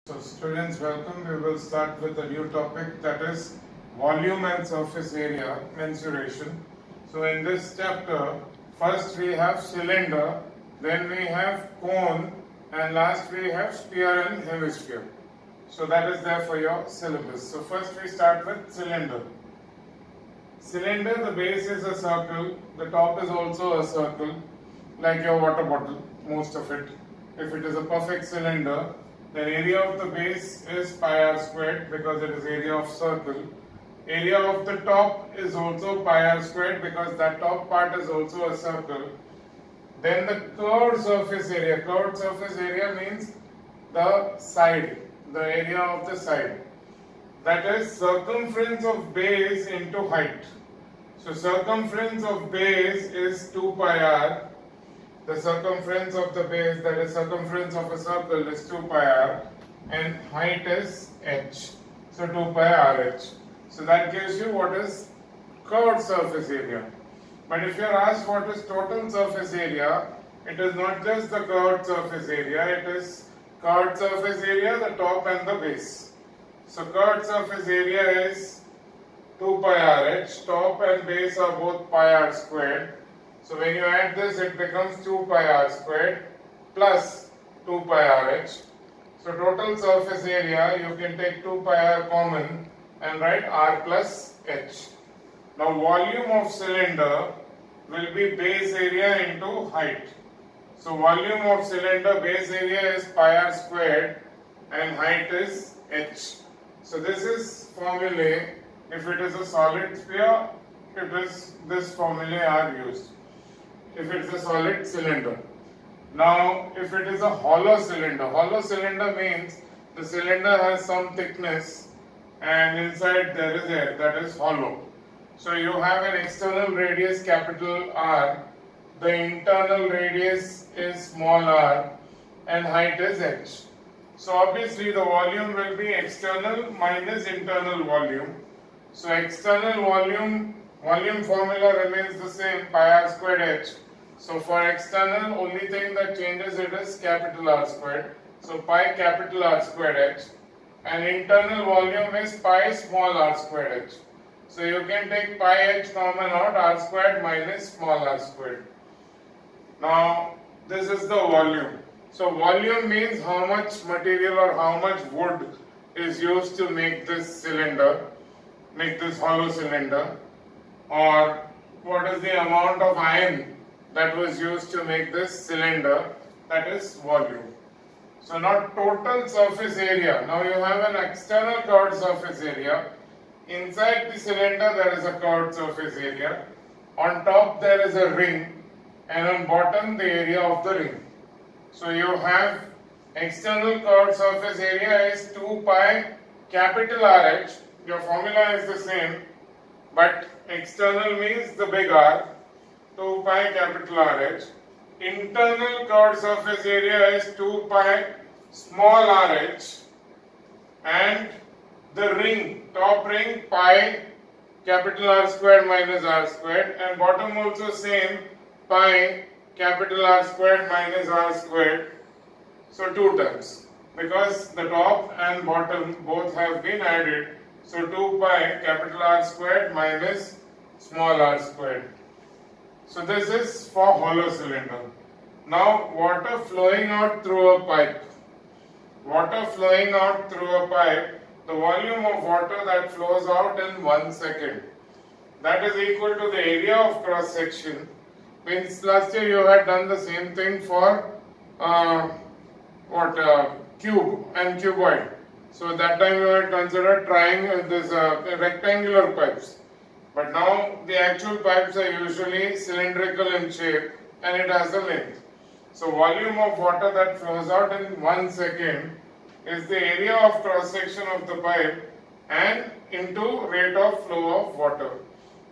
So students, welcome. We will start with a new topic, that is volume and surface area mensuration. So in this chapter, first we have cylinder, then we have cone, and last we have sphere and hemisphere. So that is there for your syllabus. So first we start with cylinder. Cylinder, the base is a circle, the top is also a circle, like your water bottle, most of it. If it is a perfect cylinder, the area of the base is pi r squared because it is area of circle. Area of the top is also pi r squared because that top part is also a circle. Then the curved surface area means the side, the area of the side. That is circumference of base into height. So circumference of base is 2 pi r. The circumference of the base, that is circumference of a circle, is 2 pi r, and height is h. So 2 pi r h. So that gives you what is curved surface area. But if you are asked what is total surface area, it is not just the curved surface area, it is curved surface area, the top and the base. So curved surface area is 2 pi r h, top and base are both pi r squared. So when you add this, it becomes 2 pi r squared plus 2 pi r h. So total surface area, you can take 2 pi r common and write r plus h. Now volume of cylinder will be base area into height. So volume of cylinder, base area is pi r squared and height is h. So this is formulae. If it is a solid sphere, this formulae are used. If it is a solid cylinder. Now, if it is a hollow cylinder means the cylinder has some thickness and inside there is air, that is hollow. So you have an external radius capital R, the internal radius is small r, and height is h. So obviously the volume will be external minus internal volume. So external volume formula remains the same, pi r squared h. So for external, only thing that changes it is capital R squared. So pi capital R squared h. And internal volume is pi small r squared h. So you can take pi h common out, r squared minus small r squared. Now this is the volume. So volume means how much material or how much wood is used to make this cylinder, make this hollow cylinder, or what is the amount of iron that was used to make this cylinder, that is volume. So now total surface area. Now you have an external curved surface area. Inside the cylinder there is a curved surface area. On top there is a ring, and on bottom the area of the ring. So you have external curved surface area is 2 pi capital RH. Your formula is the same, but external means the big R, 2 pi capital RH. Internal curved surface area is 2 pi small rh, and the ring, top ring, pi capital R squared minus R squared, and bottom also same, pi capital R squared minus R squared. So two terms, because the top and bottom both have been added. So 2 pi capital R squared minus small r squared. So this is for hollow cylinder. Now water flowing out through a pipe. Water flowing out through a pipe, the volume of water that flows out in 1 second, that is equal to the area of cross section. Means last year you had done the same thing for cube and cuboid. So that time you had considered rectangular pipes. But now the actual pipes are usually cylindrical in shape and it has a length. So volume of water that flows out in 1 second is the area of cross section of the pipe and into rate of flow of water.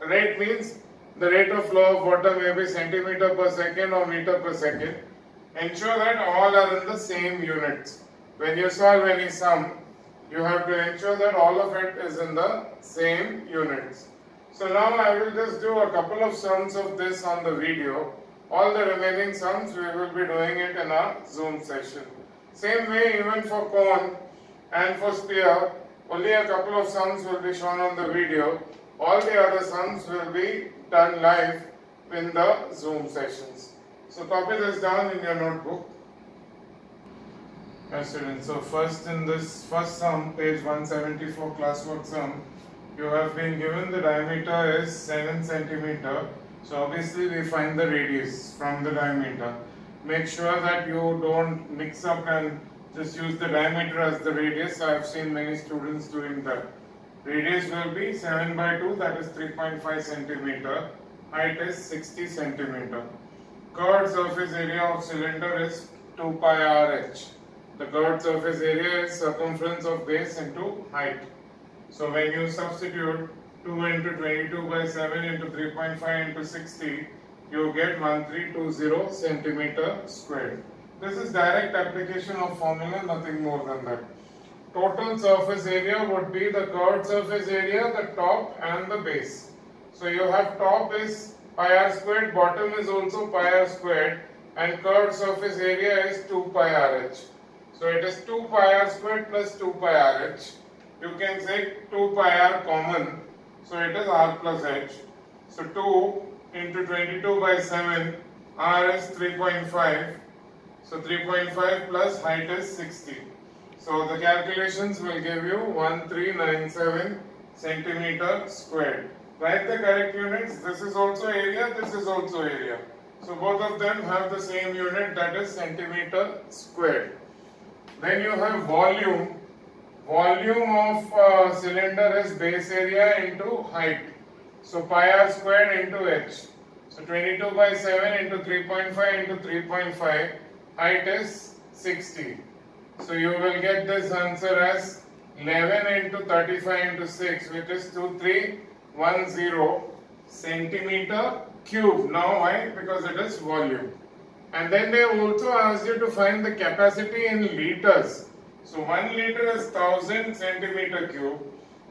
Rate means the rate of flow of water may be centimeter per second or meter per second. Ensure that all are in the same units. When you solve any sum, you have to ensure that all of it is in the same units. So now I will just do a couple of sums of this on the video. All the remaining sums we will be doing it in a Zoom session. Same way even for cone, And for sphere, only a couple of sums will be shown on the video. All the other sums will be done live in the Zoom sessions. So copy this down in your notebook. Yes, students. So first in this first sum, page 174 classwork sum, you have been given the diameter is 7 centimeter. So obviously we find the radius from the diameter. Make sure that you don't mix up and just use the diameter as the radius. I have seen many students doing that. Radius will be 7 by 2, that is 3.5 centimeter. Height is 60 centimeter. Curved surface area of cylinder is 2 pi RH. The curved surface area is circumference of base into height. So when you substitute 2 into 22 by 7 into 3.5 into 60, you get 1320 centimeter squared. This is direct application of formula, nothing more than that. Total surface area would be the curved surface area, the top and the base. So you have top is pi r squared, bottom is also pi r squared, and curved surface area is 2 pi RH. So it is 2 pi r squared plus 2 pi RH. You can say 2 pi r common, so it is r plus h. So 2 into 22 by 7, r is 3.5. So 3.5 plus height is 60. So the calculations will give you 1397 centimeter squared. Write the correct units. This is also area, this is also area. So both of them have the same unit, that is centimeter squared. Then you have volume. Volume of cylinder is base area into height. So pi r squared into h. So 22 by 7 into 3.5 into 3.5. Height is 60. So you will get this answer as 11 into 35 into 6, which is 2310 centimeter cube. Now why? Because it is volume. And then they also asked you to find the capacity in liters. So 1 liter is 1000 centimeter cube.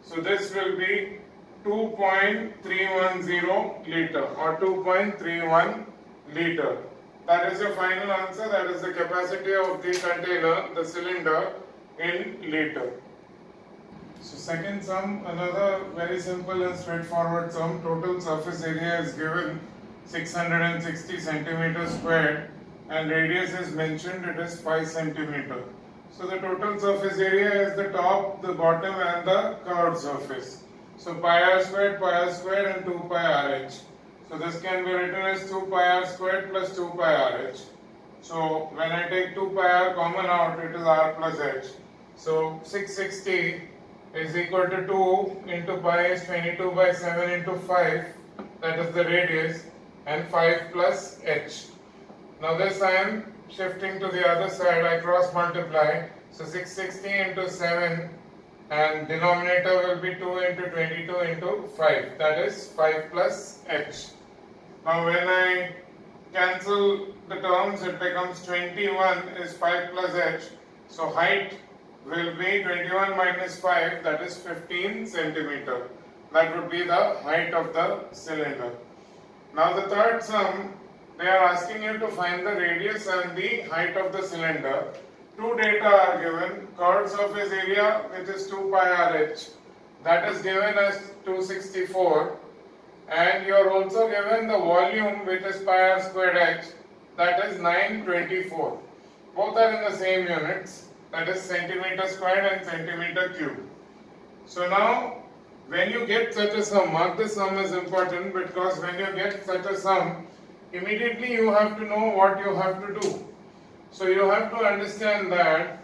So this will be 2.310 liter or 2.31 liter. That is your final answer. That is the capacity of the container, the cylinder, in liter. So second sum, another very simple and straightforward sum. Total surface area is given 660 centimeters squared and radius is mentioned, it is 5 centimeter. So the total surface area is the top, the bottom and the curved surface. So pi r squared and 2 pi RH. So this can be written as 2 pi r squared plus 2 pi RH. So when I take 2 pi r common out, it is r plus h. So 660 is equal to 2 into pi is 22 by 7 into 5, that is the radius, and 5 plus h. Now this I am shifting to the other side, I cross multiply. So 660 into 7 and denominator will be 2 into 22 into 5, that is 5 plus h. Now when I cancel the terms, it becomes 21 is 5 plus h. So height will be 21 minus 5, that is 15 centimeter. That would be the height of the cylinder. Now the third sum, they are asking you to find the radius and the height of the cylinder. Two data are given. Curved surface area, which is 2 pi RH, that is given as 264, and you are also given the volume, which is pi r squared h, that is 924. Both are in the same units, that is centimeter squared and centimeter cube. So now when you get such a sum, mark this sum is important because when you get such a sum, immediately you have to know what you have to do. So you have to understand that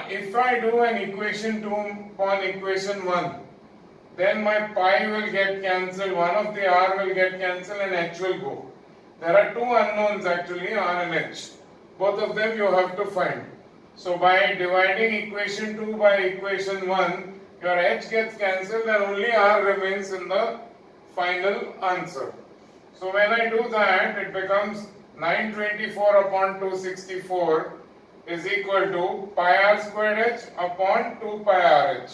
if I do an equation 2 upon equation 1, then my pi will get cancelled, one of the r will get cancelled and h will go. There are two unknowns actually, r and h. Both of them you have to find. So by dividing equation 2 by equation 1, your h gets cancelled and only r remains in the final answer. So when I do that, it becomes 924 upon 264 is equal to pi r squared h upon 2 pi r h.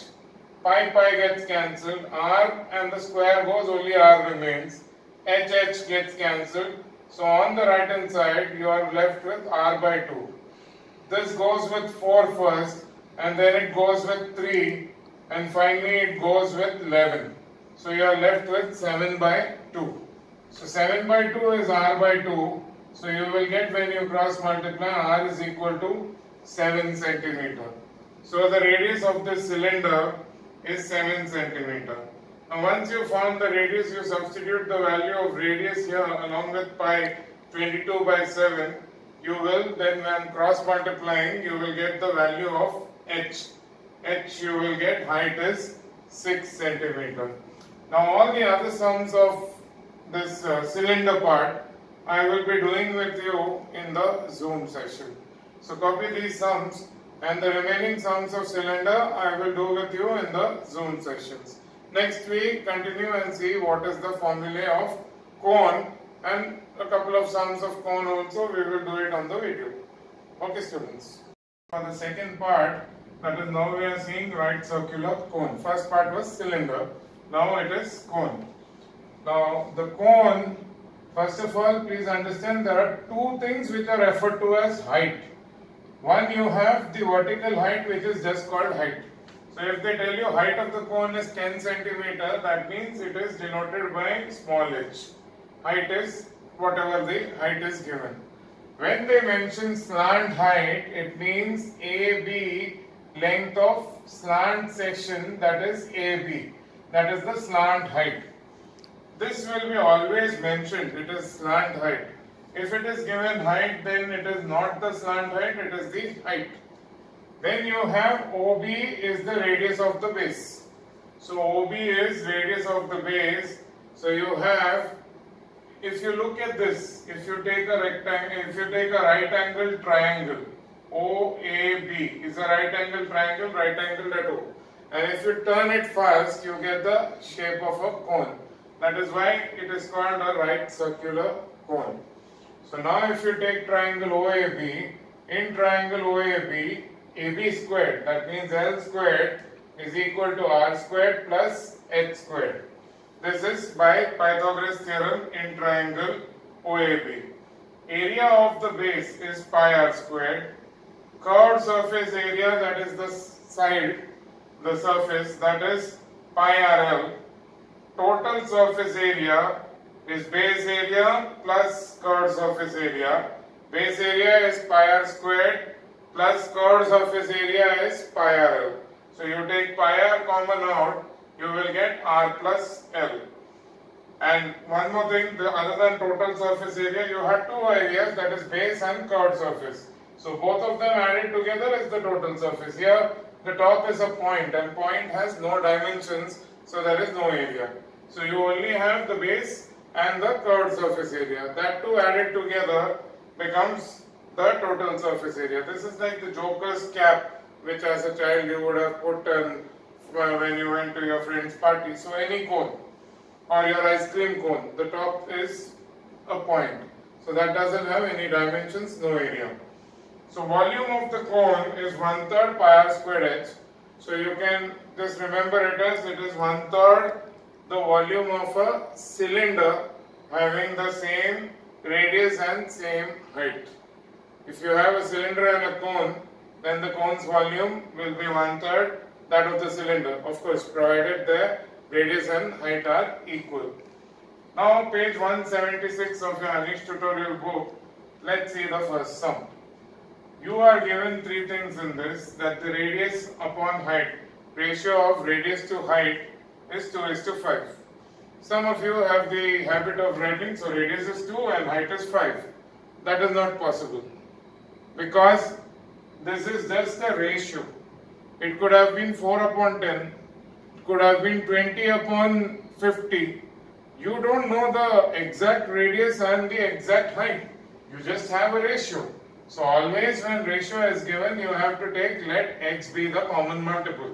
Pi gets cancelled, r and the square goes, only r remains. H gets cancelled. So on the right hand side, you are left with r by 2. This goes with 4 first. and then it goes with 3, and finally it goes with 11. So you are left with 7 by 2. So 7 by 2 is r by 2. So you will get, when you cross multiply, r is equal to 7 centimeter. So the radius of this cylinder is 7 centimeter. Now once you found the radius, you substitute the value of radius here along with pi 22 by 7. You will then, when cross multiplying, you will get the value of h. H you will get, height is 6 centimeter. Now all the other sums of this cylinder part I will be doing with you in the Zoom session. So copy these sums, and the remaining sums of cylinder I will do with you in the Zoom sessions. Next we continue and see what is the formula of cone, and a couple of sums of cone also we will do it on the video. Okay students. For the second part, that is, now we are seeing right circular cone. First part was cylinder, now it is cone. Now the cone, first of all, please understand there are two things which are referred to as height. One, you have the vertical height, which is just called height. So if they tell you height of the cone is 10 centimeter, that means it is denoted by small h. Height is whatever the height is given. When they mention slant height, it means AB, length of slant section, that is AB. That is the slant height. This will be always mentioned, it is slant height. If it is given height, then it is not the slant height, it is the height. Then you have OB is the radius of the base. So OB is radius of the base. So you have, if you look at this, if you take a rectangle, if you take a right angle triangle, OAB is a right angle triangle, right angled at O. And if you turn it first, you get the shape of a cone. That is why it is called a right circular cone. So now if you take triangle OAB, in triangle OAB, AB squared, that means L squared is equal to R squared plus H squared. This is by Pythagoras theorem in triangle OAB. Area of the base is pi r squared. Curved surface area, that is the side, the surface, that is pi rl. Total surface area is base area plus curved surface area. Base area is pi r squared plus curved surface area is pi rl. So you take pi r common out, you will get r plus l. And one more thing, other than total surface area, you have two areas, that is base and curved surface. So both of them added together is the total surface. Here the top is a point, and point has no dimensions, so there is no area. So you only have the base and the curved surface area. That two added together becomes the total surface area. This is like the joker's cap, which as a child you would have put when you went to your friend's party. So any cone or your ice cream cone, the top is a point. So that doesn't have any dimensions, no area. So volume of the cone is 1/3 pi r squared h. So you can just remember it as, it is 1/3 the volume of a cylinder having the same radius and same height. If you have a cylinder and a cone, then the cone's volume will be 1/3 that of the cylinder, of course provided the radius and height are equal. Now page 176 of your Anish tutorial book, let's see the first sum. You are given three things in this, that the radius upon height, ratio of radius to height is 2:5. Some of you have the habit of writing, so radius is 2 and height is 5. That is not possible, because this is just a ratio. It could have been 4/10, it could have been 20/50. You don't know the exact radius and the exact height. You just have a ratio. So always when ratio is given, you have to take, let x be the common multiple.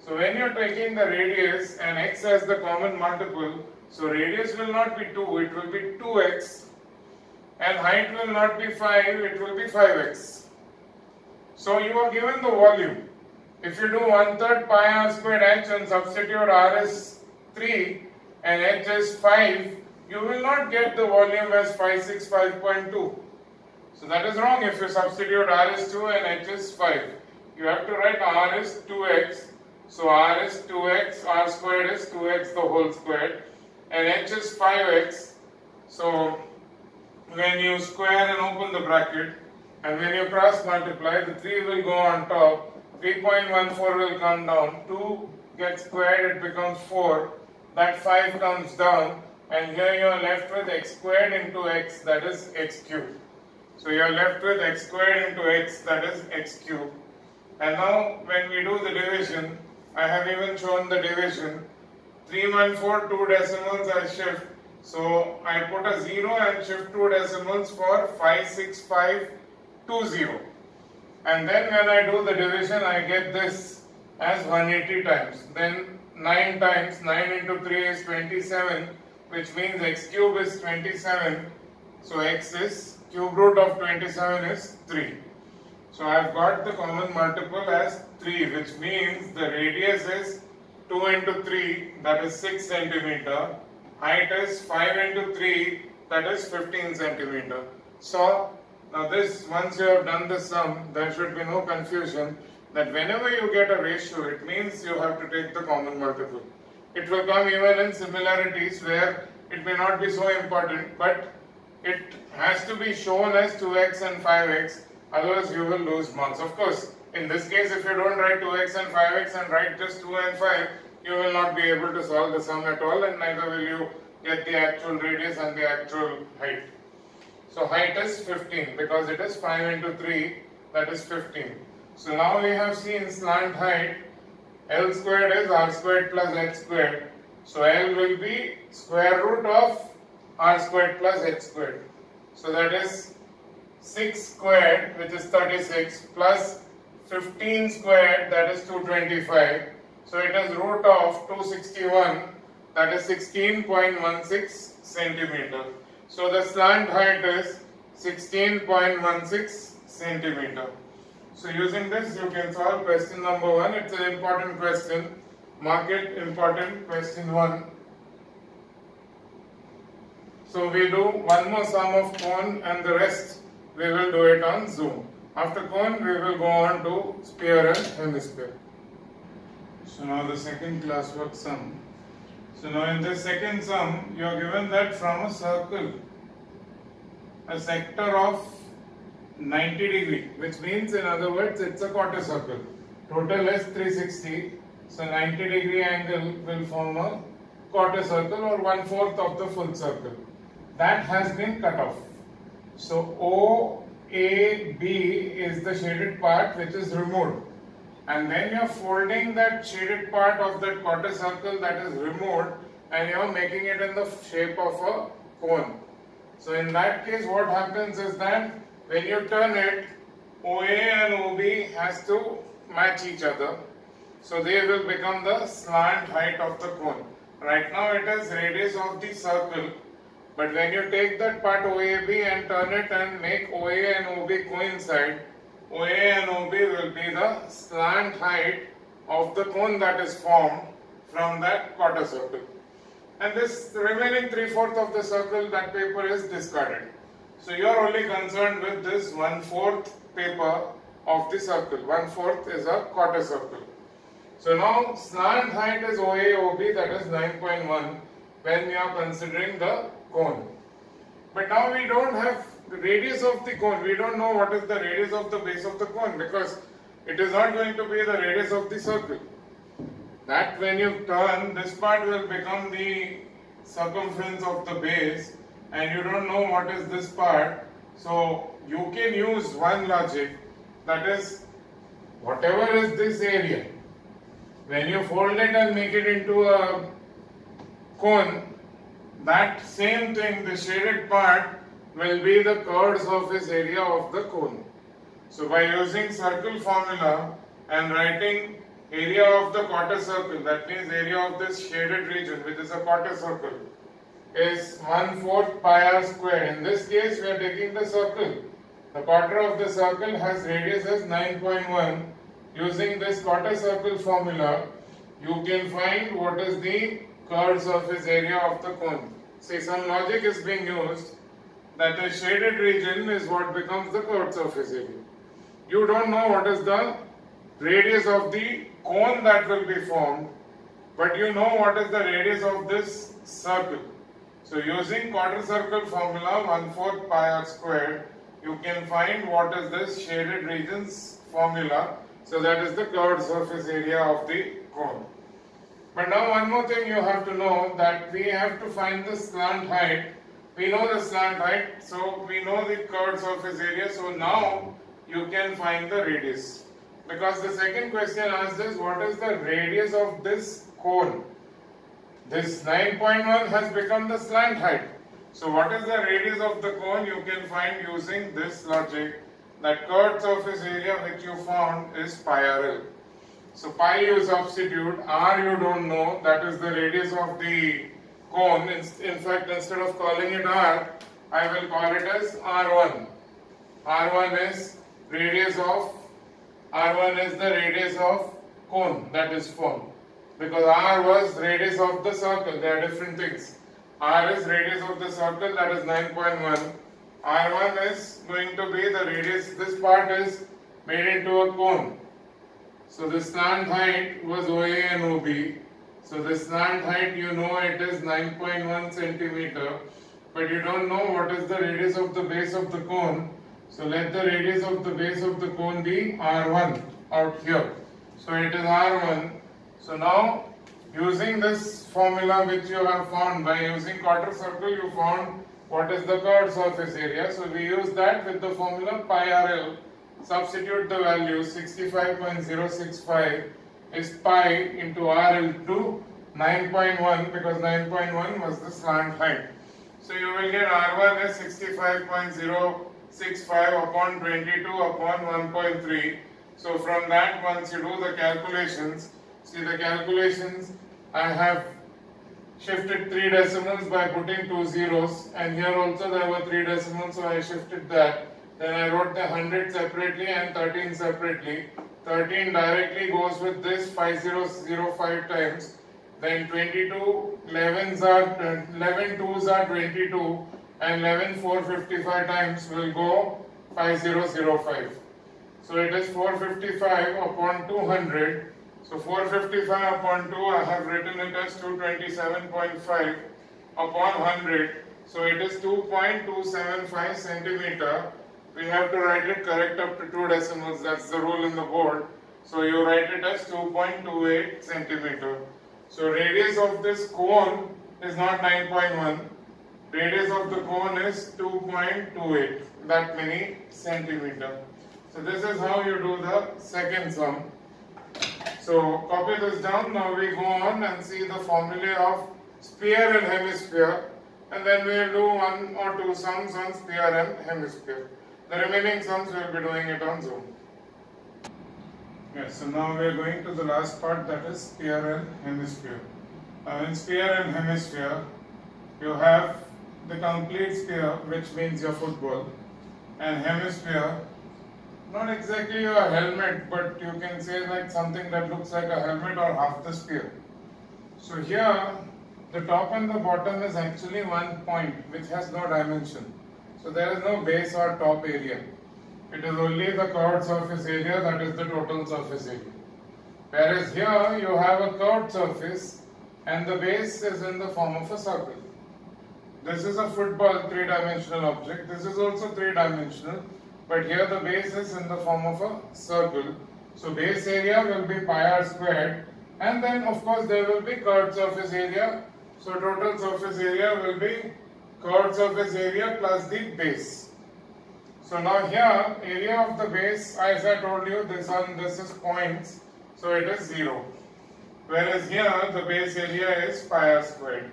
So when you are taking the radius and x as the common multiple, so radius will not be 2, it will be 2x, and height will not be 5, it will be 5x. So you are given the volume. If you do 1/3 pi r squared h and substitute r is 3 and h is 5, you will not get the volume as 565.2. So that is wrong if you substitute r is 2 and h is 5. you have to write r is 2x. So r is 2x, r squared is 2x the whole squared, and h is 5x. So when you square and open the bracket, and when you cross multiply, the 3 will go on top, 3.14 will come down, 2 gets squared, it becomes 4, that 5 comes down, and here you are left with x squared into x, that is x cubed. So you are left with x squared into x, that is x cubed. And now when we do the division, I have even shown the division. 314, 2 decimals I shift. So I put a 0 and shift 2 decimals for 56520. And then when I do the division, I get this as 180 times. Then 9 times, 9 into 3 is 27, which means x cube is 27. So x is, cube root of 27 is 3. So I have got the common multiple as 3, which means the radius is 2 into 3, that is 6 centimeter. Height is 5 into 3, that is 15 centimeter. So now this, once you have done the sum, there should be no confusion that whenever you get a ratio, it means you have to take the common multiple. It will come even in similarities where it may not be so important, but it has to be shown as 2x and 5x, otherwise you will lose marks. Of course, in this case, if you don't write 2x and 5x and write just 2 and 5, you will not be able to solve the sum at all, and neither will you get the actual radius and the actual height. So height is 15 because it is 5 into 3, that is 15. So now we have seen slant height, L squared is r squared plus h squared. So L will be square root of r squared plus h squared. So that is 6 squared, which is 36, plus 15 squared, that is 225. So it is root of 261, that is 16.16 centimeter. So the slant height is 16.16 centimeter. So using this you can solve question number 1. It's an important question. Mark it important, question 1. So we do one more sum of cone and the rest we will do it on Zoom. After cone we will go on to sphere and hemisphere. So now the second classwork sum. So now in this second sum you are given that from a circle, a sector of 90 degree, which means in other words it's a quarter circle. Total is 360. So 90 degree angle will form a quarter circle or 1/4 of the full circle. That has been cut off. So OAB is the shaded part which is removed. And then you are folding that shaded part of that quarter circle that is removed and you are making it in the shape of a cone. So in that case what happens is that when you turn it, OA and OB has to match each other. So they will become the slant height of the cone. Right now it is radius of the circle. But when you take that part OAB and turn it and make OA and OB coincide, OA and OB will be the slant height of the cone that is formed from that quarter circle. And this remaining 3/4 of the circle, that paper is discarded. So you are only concerned with this 1/4 paper of the circle. 1/4 is a quarter circle. So now slant height is OA, OB, that is 9.1 when we are considering the cone. But now we don't have the radius of the cone. We don't know what is the radius of the base of the cone because it is not going to be the radius of the circle. That when you turn, this part will become the circumference of the base and you don't know what is this part. So you can use one logic, that is whatever is this area, when you fold it and make it into a cone, that same thing, the shaded part, will be the curved surface area of the cone. So by using circle formula and writing area of the quarter circle, that means area of this shaded region, which is a quarter circle, is 1/4 pi r squared. In this case we are taking the circle. The quarter of the circle has radius as 9.1. Using this quarter circle formula, you can find what is the curved surface area of the cone. See, some logic is being used that the shaded region is what becomes the curved surface area. You don't know what is the radius of the cone that will be formed, but you know what is the radius of this circle. So using quarter circle formula 1/4 pi r squared, you can find what is this shaded regions formula. So that is the curved surface area of the cone. But now one more thing you have to know, that we have to find the slant height. We know the slant height, so we know the curved surface area. So now you can find the radius. Because the second question asks is, what is the radius of this cone? This 9.1 has become the slant height. So what is the radius of the cone? You can find using this logic, that curved surface area which you found is pi RL. So pi you substitute, r you don't know, that is the radius of the cone. In fact, instead of calling it r, I will call it as r1. R1 is the radius of cone that is formed. Because r was radius of the circle, they are different things. R is radius of the circle, that is 9.1. R1 is going to be the radius, this part is made into a cone. So the slant height was OA and OB. So the slant height, you know it is 9.1 centimeter, but you don't know what is the radius of the base of the cone. So let the radius of the base of the cone be R1 out here. So it is R1. So now using this formula which you have found by using quarter circle, you found what is the curved surface area. So we use that with the formula pi RL. Substitute the value 65.065 is pi into RL to 9.1, because 9.1 was the slant height. So you will get R1 as 65.065 upon 22 upon 1.3. So from that, once you do the calculations, see the calculations, I have shifted 3 decimals by putting 2 zeros, and here also there were 3 decimals, so I shifted that. Then I wrote the 100 separately and 13 separately. 13 directly goes with this 5005 times. Then 22, 11 twos are 22, and 11 455 times will go 5005. So it is 455 upon 200. So 455 upon 2, I have written it as 227.5 upon 100. So it is 2.275 centimeter. We have to write it correct up to 2 decimals, that's the rule in the board. So you write it as 2.28 centimeter. So radius of this cone is not 9.1. Radius of the cone is 2.28, that many centimeter. So this is how you do the second sum. So copy this down. Now we go on and see the formulae of sphere and hemisphere, and then we will do 1 or 2 sums on sphere and hemisphere. The remaining sums we will be doing it on Zoom. Yes, so now we are going to the last part, that is sphere and hemisphere. In sphere and hemisphere, you have the complete sphere, which means your football, and hemisphere, not exactly a helmet, but you can say like something that looks like a helmet or half the sphere. So here, the top and the bottom is actually one point which has no dimension. So there is no base or top area. It is only the curved surface area, that is the total surface area. Whereas here you have a curved surface and the base is in the form of a circle. This is a football 3-dimensional object. This is also 3-dimensional, but here the base is in the form of a circle. So base area will be pi r squared, and then of course there will be curved surface area. So total surface area will be curved surface area plus the base. So now here, area of the base, as I told you, this is points, so it is 0. Whereas here, the base area is pi r squared.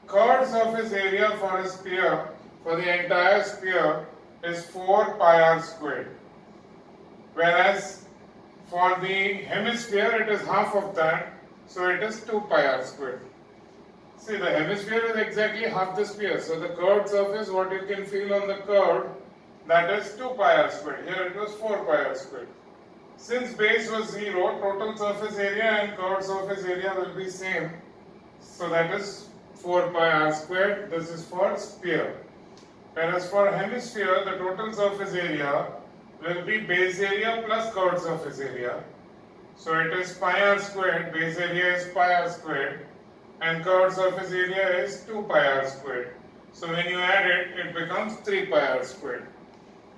Curved surface area for a sphere, for the entire sphere, is 4 pi r squared. Whereas for the hemisphere, it is half of that, so it is 2 pi r squared. See, the hemisphere is exactly half the sphere, so the curved surface, what you can feel on the curve, that is 2 pi r squared. Here it was 4 pi r squared. Since base was 0, total surface area and curved surface area will be same. So that is 4 pi r squared. This is for sphere. Whereas for hemisphere, the total surface area will be base area plus curved surface area. So it is pi r squared, base area is pi r squared, and curved surface area is 2 pi r squared. So when you add it, it becomes 3 pi r squared.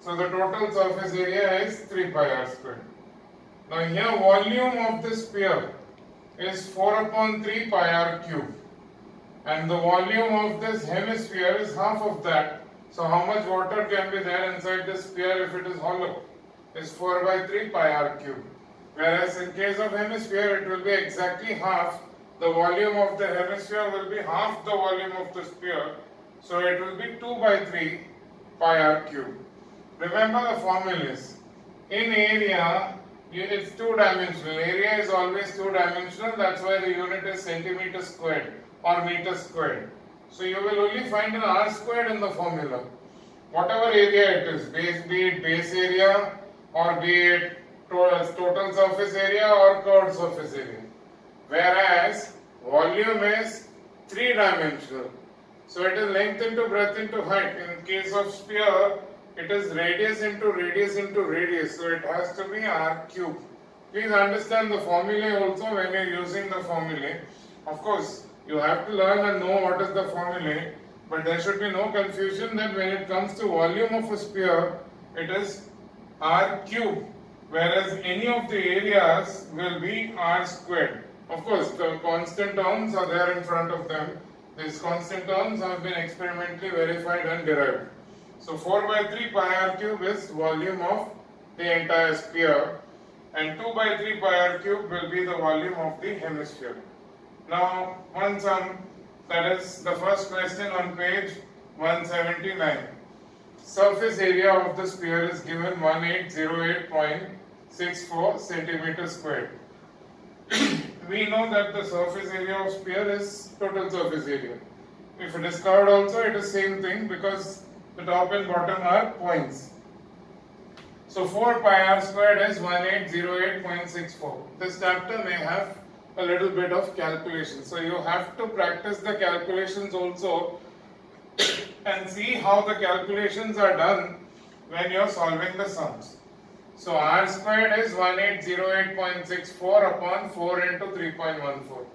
So the total surface area is 3 pi r squared. Now here volume of the sphere is 4 upon 3 pi r cube. And the volume of this hemisphere is half of that. So how much water can be there inside the sphere if it is hollow? Is 4 by 3 pi r cube. Whereas in case of hemisphere, it will be exactly half. The volume of the hemisphere will be half the volume of the sphere. So it will be 2 by 3 pi r cube. Remember the formulas. In area, it's two-dimensional. Area is always two-dimensional. That's why the unit is centimeter squared or meter squared. So you will only find an r squared in the formula. Whatever area it is, be it base area or be it total surface area or curved surface area. Whereas volume is three-dimensional. So it is length into breadth into height. In case of sphere, it is radius into radius into radius. So it has to be r cube. Please understand the formulae also when you are using the formulae. Of course, you have to learn and know what is the formulae. But there should be no confusion that when it comes to volume of a sphere, it is r cube. Whereas any of the areas will be r squared. Of course, the constant terms are there in front of them. These constant terms have been experimentally verified and derived. So 4 by 3 pi r cube is volume of the entire sphere, and 2 by 3 pi r cube will be the volume of the hemisphere. Now one sum, that is the first question on page 179. Surface area of the sphere is given 1808.64 centimeter squared. We know that the surface area of sphere is total surface area. If it is curved also, it is same thing because the top and bottom are points. So 4 pi r squared is 1808.64. This chapter may have a little bit of calculation. So you have to practice the calculations also and see how the calculations are done when you are solving the sums. So r squared is 1808.64 upon 4 into 3.14.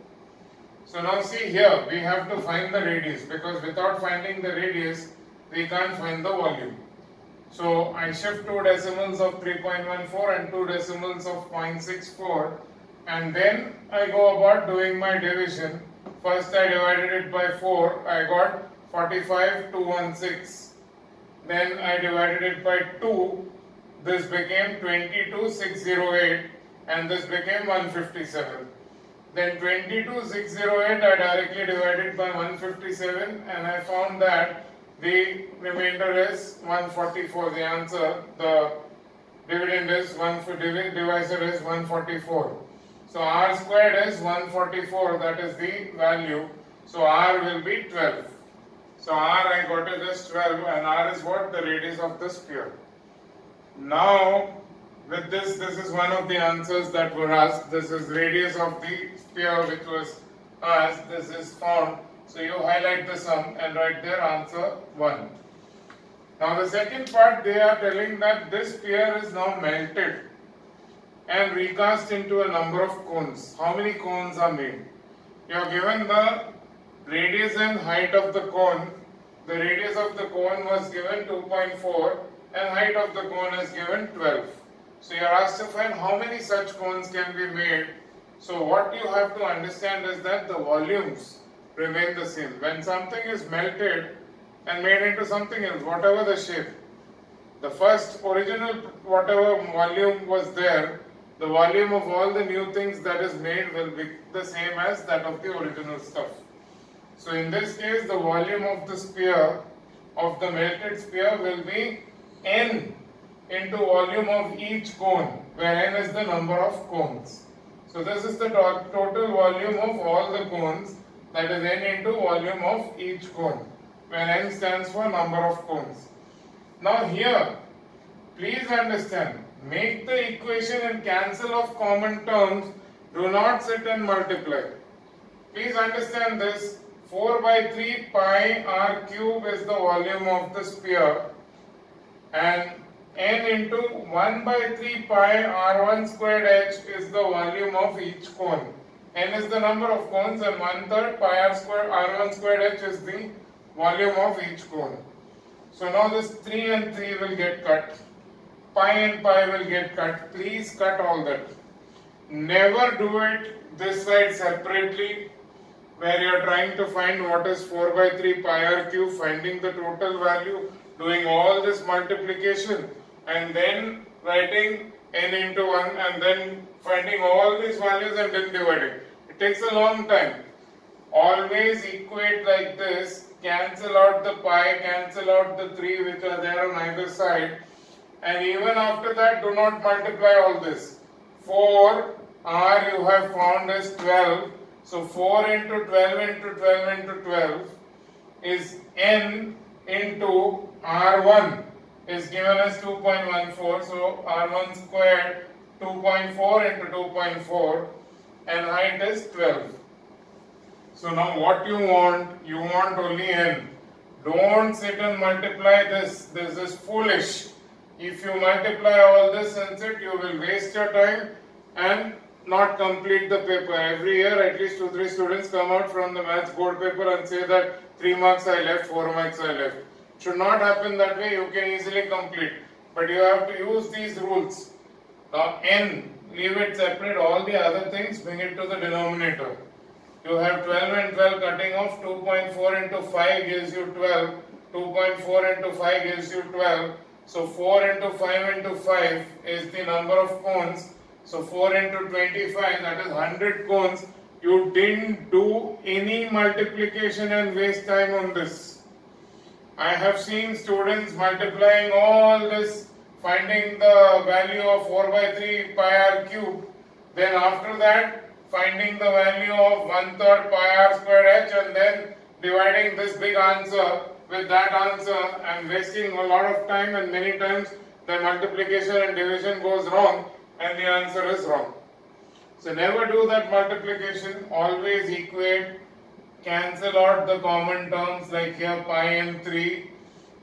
So now see here, we have to find the radius because without finding the radius, we can't find the volume. So I shift 2 decimals of 3.14 and 2 decimals of 0.64, and then I go about doing my division. First I divided it by 4, I got 45,216. Then I divided it by 2, this became 22,608, and this became 157. Then 22,608 I directly divided by 157, and I found that the remainder is 144. The answer, the dividend is divisor is 144. So r squared is 144, that is the value. So r will be 12. So r I got it as 12, and r is what? The radius of the sphere. Now with this is one of the answers that were asked. This is radius of the sphere which was asked. This is found. So you highlight the sum and write their answer 1. Now the second part, they are telling that this sphere is now melted and recast into a number of cones. How many cones are made? You are given the radius and height of the cone. The radius of the cone was given 2.4 and height of the cone is given 12. So you are asked to find how many such cones can be made. So what you have to understand is that the volumes remain the same. When something is melted and made into something else, whatever the shape, the first original whatever volume was there, the volume of all the new things that is made will be the same as that of the original stuff. So in this case, the volume of the sphere, of the melted sphere, will be n into volume of each cone, where n is the number of cones. So this is the total volume of all the cones, that is n into volume of each cone, where n stands for number of cones. Now here, please understand, make the equation and cancel of common terms, do not sit and multiply. Please understand this, 4 by 3 pi r cube is the volume of the sphere, and n into 1 by 3 pi r1 squared h is the volume of each cone. N is the number of cones and 1/3 pi r1 squared h is the volume of each cone. So now this 3 and 3 will get cut. Pi and pi will get cut. Please cut all that. Never do it this side separately where you are trying to find what is 4 by 3 pi r cube, finding the total value, doing all this multiplication and then writing n into 1 and then finding all these values and then dividing. It takes a long time. Always equate like this, cancel out the pi, cancel out the 3 which are there on either side, and even after that do not multiply all this. 4r you have found is 12, so 4 into 12 into 12 into 12 is n into r1 is given as 2.14, so r1 squared 2.4 into 2.4 and height is 12. So now what you want only n. Don't sit and multiply this. This is foolish. If you multiply all this and sit, you will waste your time and not complete the paper. Every year at least 2-3 students come out from the maths board paper and say that 3 marks I left, 4 marks I left. It should not happen that way. You can easily complete. But you have to use these rules. Now n, leave it separate. All the other things, bring it to the denominator. You have 12 and 12 cutting off. 2.4 into 5 gives you 12. 2.4 into 5 gives you 12. So 4 into 5 into 5 is the number of cones. So 4 into 25, that is 100 cones. You didn't do any multiplication and waste time on this. I have seen students multiplying all this, finding the value of 4 by 3 pi r cube. Then after that, finding the value of 1/3 pi r squared h and then dividing this big answer with that answer and wasting a lot of time, and many times the multiplication and division goes wrong and the answer is wrong. So never do that multiplication. Always equate, cancel out the common terms like here pi and 3,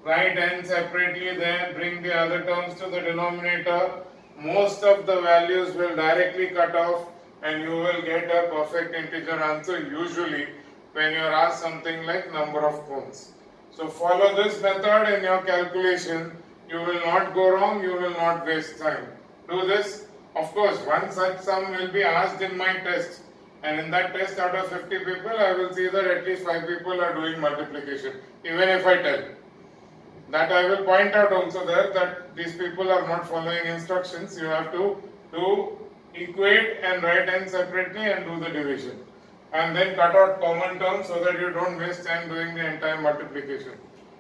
write n separately there, bring the other terms to the denominator. Most of the values will directly cut off and you will get a perfect integer answer usually when you are asked something like number of cones. So follow this method in your calculation. You will not go wrong, you will not waste time. Do this. Of course, one such sum will be asked in my test, and in that test out of 50 people I will see that at least 5 people are doing multiplication, even if I tell. That I will point out also there that these people are not following instructions. You have to do equate and write n separately and do the division. And then cut out common terms so that you don't waste time doing the entire multiplication.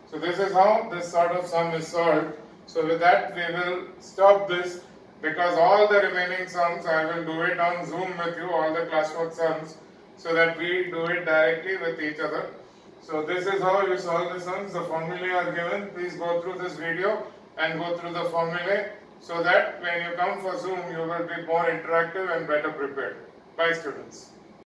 So this is how this sort of sum is solved. So with that we will stop this, because all the remaining sums I will do it on Zoom with you, all the classwork sums, so that we do it directly with each other. So this is how you solve the sums. The formulae are given. Please go through this video and go through the formulae so that when you come for Zoom you will be more interactive and better prepared. Bye students.